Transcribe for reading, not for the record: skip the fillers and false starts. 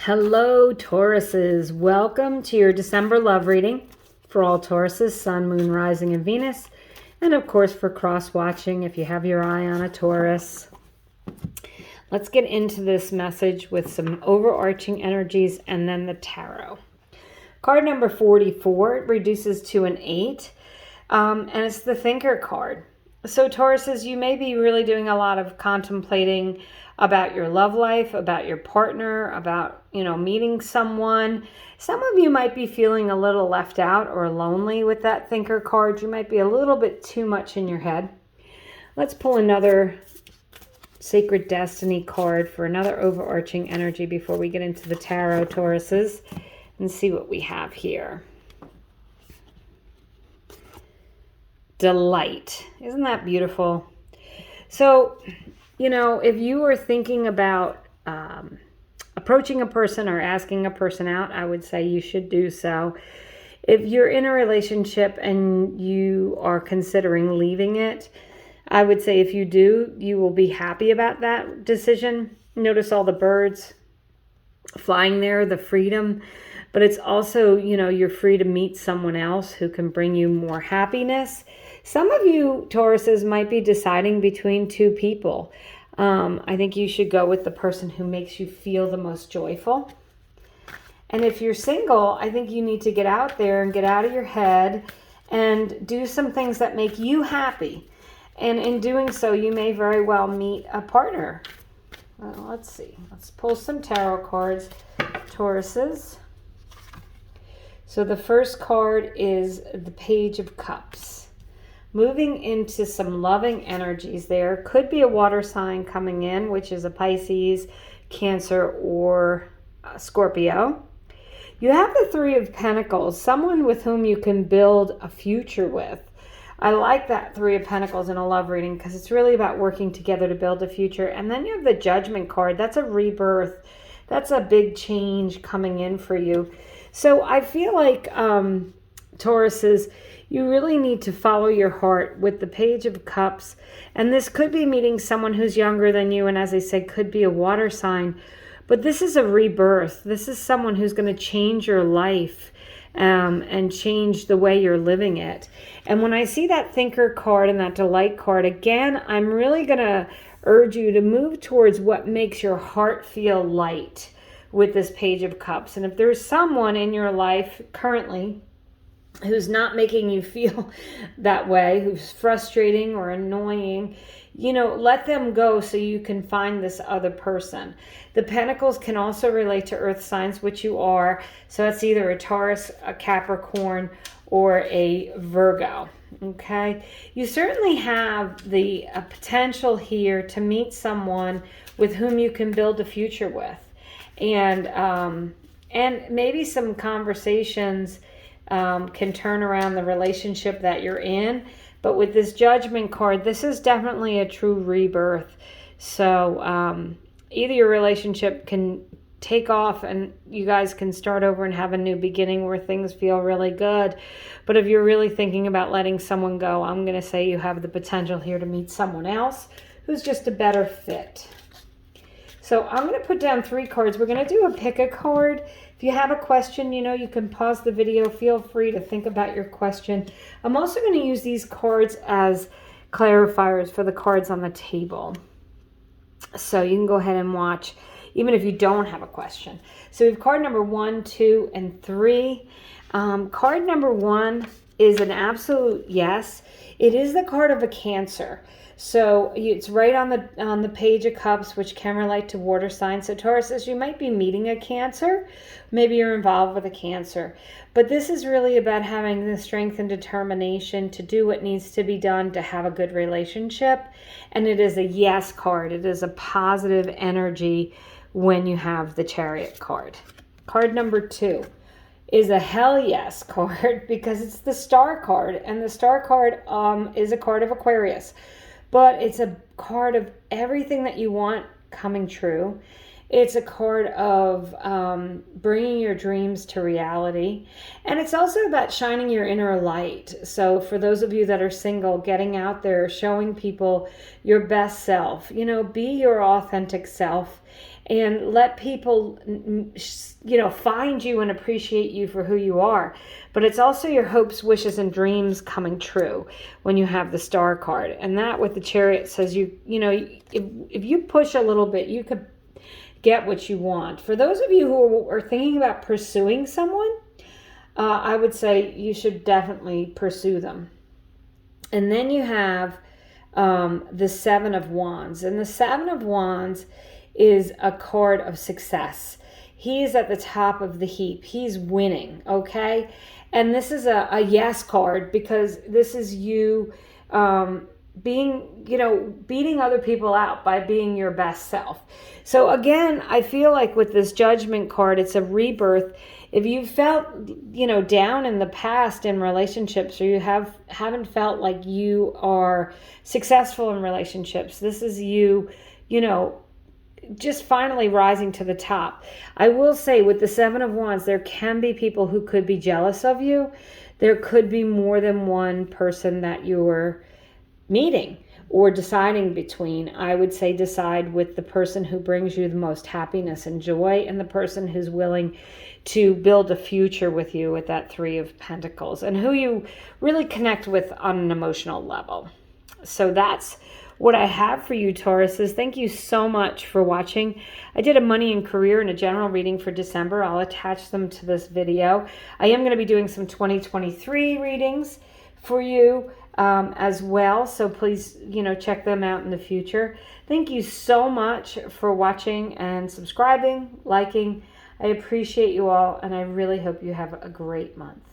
Hello, Tauruses. Welcome to your December love reading for all Tauruses, Sun, Moon, Rising, and Venus. And of course, for cross-watching if you have your eye on a Taurus. Let's get into this message with some overarching energies and then the tarot. Card number 44 reduces to an 8, and it's the Thinker card. So Tauruses, you may be really doing a lot of contemplating about your love life, about your partner, about, meeting someone. Some of you might be feeling a little left out or lonely with that Thinker card. You might be a little bit too much in your head. Let's pull another Sacred Destiny card for another overarching energy before we get into the tarot, Tauruses, and see what we have here. Delight. Isn't that beautiful? So, if you were thinking about approaching a person or asking a person out, I would say you should do so. If you're in a relationship and you are considering leaving it, I would say if you do, you will be happy about that decision. Notice all the birds flying there, the freedom. But it's also, you're free to meet someone else who can bring you more happiness. Some of you, Tauruses, might be deciding between two people. I think you should go with the person who makes you feel the most joyful. And if you're single, I think you need to get out there and get out of your head and do some things that make you happy. And in doing so, you may very well meet a partner. Well, let's see. Let's pull some tarot cards, Tauruses. So the first card is the Page of Cups. Moving into some loving energies there. Could be a water sign coming in, which is a Pisces, Cancer, or Scorpio. You have the Three of Pentacles, someone with whom you can build a future with. I like that Three of Pentacles in a love reading because it's really about working together to build a future. And then you have the Judgment card. That's a rebirth. That's a big change coming in for you. So I feel like, Tauruses, you really need to follow your heart with the Page of Cups. And this could be meeting someone who's younger than you. And as I said, could be a water sign. But this is a rebirth. This is someone who's going to change your life and change the way you're living it. And when I see that Thinker card and that Delight card, again, I'm really going to urge you to move towards what makes your heart feel light with this Page of Cups. And if there's someone in your life currently who's not making you feel that way, who's frustrating or annoying, let them go so you can find this other person. The Pentacles can also relate to earth signs, which you are. So that's either a Taurus, a Capricorn, or a Virgo. Okay. You certainly have the potential here to meet someone with whom you can build a future with. And maybe some conversations can turn around the relationship that you're in. But with this Judgment card, this is definitely a true rebirth. So either your relationship can take off and you guys can start over and have a new beginning where things feel really good. But if you're really thinking about letting someone go, I'm going to say you have the potential here to meet someone else who's just a better fit. So I'm going to put down 3 cards. We're going to do a pick a card. If you have a question, you can pause the video. Feel free to think about your question. I'm also going to use these cards as clarifiers for the cards on the table. So you can go ahead and watch, even if you don't have a question. So we have card number 1, 2, and 3. Card number 1 is an absolute yes. It is the card of a Cancer. So it's right on the Page of Cups, which can relate to water signs. So Tauruses, you might be meeting a Cancer. Maybe you're involved with a Cancer. But this is really about having the strength and determination to do what needs to be done to have a good relationship. And it is a yes card. It is a positive energy when you have the Chariot card. Card number 2 is a hell yes card because it's the Star card. And the Star card is a card of Aquarius. But it's a card of everything that you want coming true. It's a card of bringing your dreams to reality. And it's also about shining your inner light. So for those of you that are single, getting out there, showing people your best self. Be your authentic self and let people, find you and appreciate you for who you are. But it's also your hopes, wishes, and dreams coming true when you have the Star card. And that with the Chariot says if you push a little bit, you could get what you want. For those of you who are thinking about pursuing someone, I would say you should definitely pursue them. And then you have the Seven of Wands. And the Seven of Wands is a card of success. He is at the top of the heap. He's winning, okay? And this is a yes card, because this is you beating other people out by being your best self. So again, I feel like with this Judgment card, it's a rebirth. If you felt, down in the past in relationships, or you haven't felt like you are successful in relationships, this is you, just finally rising to the top. I will say with the Seven of Wands, there can be people who could be jealous of you. There could be more than one person that you're meeting or deciding between. I would say decide with the person who brings you the most happiness and joy, and the person who's willing to build a future with you with that Three of Pentacles, and who you really connect with on an emotional level. So that's what I have for you, Tauruses. Thank you so much for watching. I did a money and career and a general reading for December. I'll attach them to this video. I am going to be doing some 2023 readings for you as well. So please, check them out in the future. Thank you so much for watching and subscribing, liking. I appreciate you all, and I really hope you have a great month.